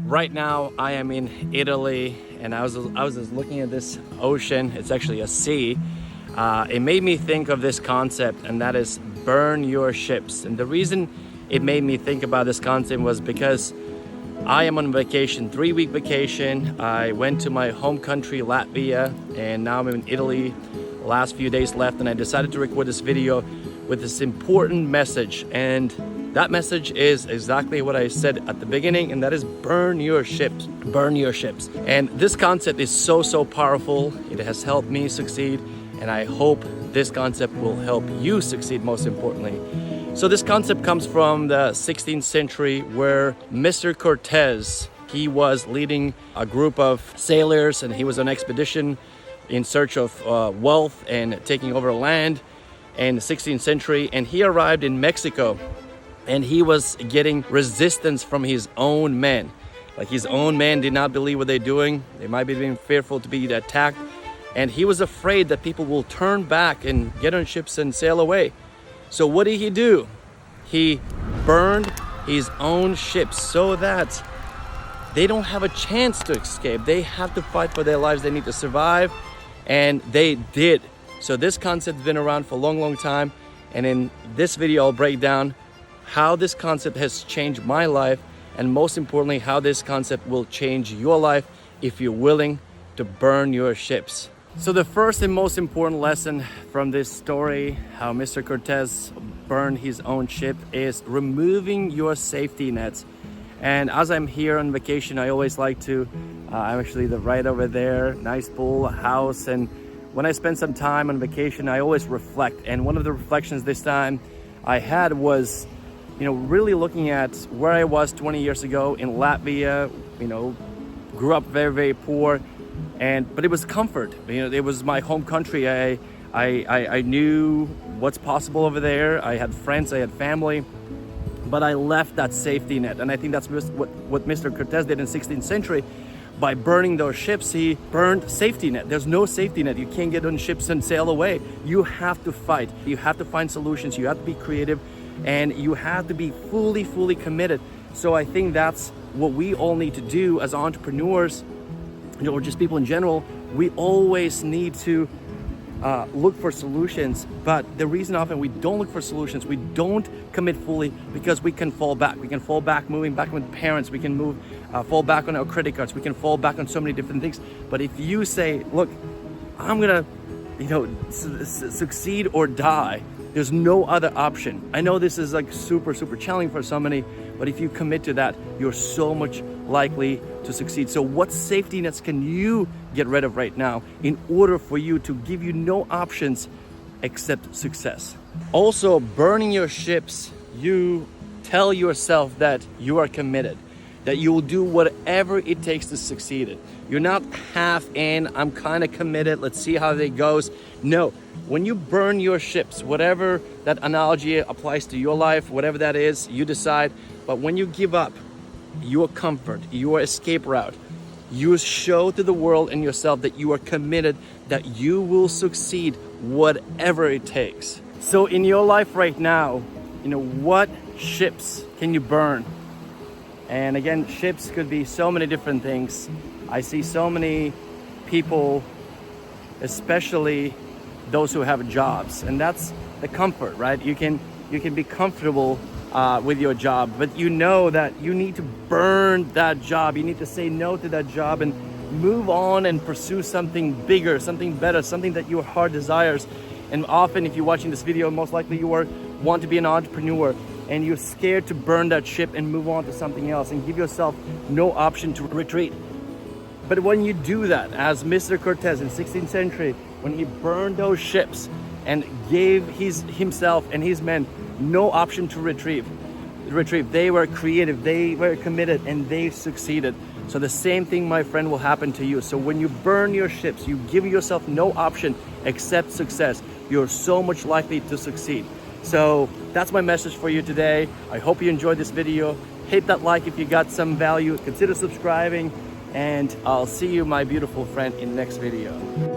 Right now I am in Italy, and I was just looking at this ocean. It's actually a sea. It made me think of this concept, and that is burn your ships. And the reason it made me think about this concept was because I am on vacation, 3-week vacation. I went to my home country, Latvia, and now I'm in Italy. Last few days left, and I decided to record this video with this important message. And that message is exactly what I said at the beginning, and that is burn your ships. Burn your ships. And this concept is so powerful. It has helped me succeed, and I hope this concept will help you succeed, most importantly. So this concept comes from the 16th century, where Mr. Cortez, he was leading a group of sailors, and he was on expedition in search of wealth and taking over land in the 16th century. And he arrived in Mexico, and he was getting resistance from his own men. Like, his own men did not believe what they're doing. They might be being fearful to be attacked. And he was afraid that people will turn back and get on ships and sail away. So what did he do? He burned his own ships so that they don't have a chance to escape. They have to fight for their lives. They need to survive. And they did. So this concept's been around for a long time. And in this video, I'll break down how this concept has changed my life, and most importantly, how this concept will change your life if you're willing to burn your ships. So the first and most important lesson from this story, how Mr. Cortez burned his own ship, is removing your safety nets. And as I'm here on vacation, I always like to, I'm actually right over there, nice pool, a house. And when I spend some time on vacation, I always reflect. And one of the reflections this time I had was, really looking at where I was 20 years ago in Latvia. Grew up very poor, but it was comfort. It was my home country. I knew what's possible over there. I had friends, I had family, but I left that safety net. And I think that's what Mr. Cortez did in the 16th century. By burning those ships, he burned safety net. There's no safety net. You can't get on ships and sail away. You have to fight. You have to find solutions. You have to be creative, and you have to be fully committed. So I think that's what we all need to do as entrepreneurs, or just people in general. We always need to look for solutions. But the reason often we don't look for solutions, we don't commit fully, because we can fall back. We can fall back moving back with parents. We can fall back on our credit cards. We can fall back on so many different things. But if you say, look, I'm gonna succeed or die, there's no other option. I know this is like super challenging for so many, but if you commit to that, you're so much likely to succeed. So what safety nets can you get rid of right now in order for you to give you no options except success? Also, burning your ships, you tell yourself that you are committed, that you will do whatever it takes to succeed. You're not half in, I'm kind of committed, let's see how it goes. No, when you burn your ships, whatever that analogy applies to your life, whatever that is, you decide. But when you give up your comfort, your escape route, you show to the world and yourself that you are committed, that you will succeed whatever it takes. So in your life right now, what ships can you burn? And again, ships could be so many different things. I see so many people, especially those who have jobs, and that's the comfort, right? You can be comfortable with your job, but you know that you need to burn that job. You need to say no to that job and move on and pursue something bigger, something better, something that your heart desires. And often, if you're watching this video, most likely you want to be an entrepreneur, and you're scared to burn that ship and move on to something else and give yourself no option to retreat. But when you do that, as Mr. Cortez in the 16th century, when he burned those ships and gave himself and his men no option to retrieve, they were creative, they were committed, and they succeeded. So the same thing, my friend, will happen to you. So when you burn your ships, you give yourself no option except success. You're so much likely to succeed. So that's my message for you today. I hope you enjoyed this video. Hit that like if you got some value. Consider subscribing, and I'll see you, my beautiful friend, in the next video.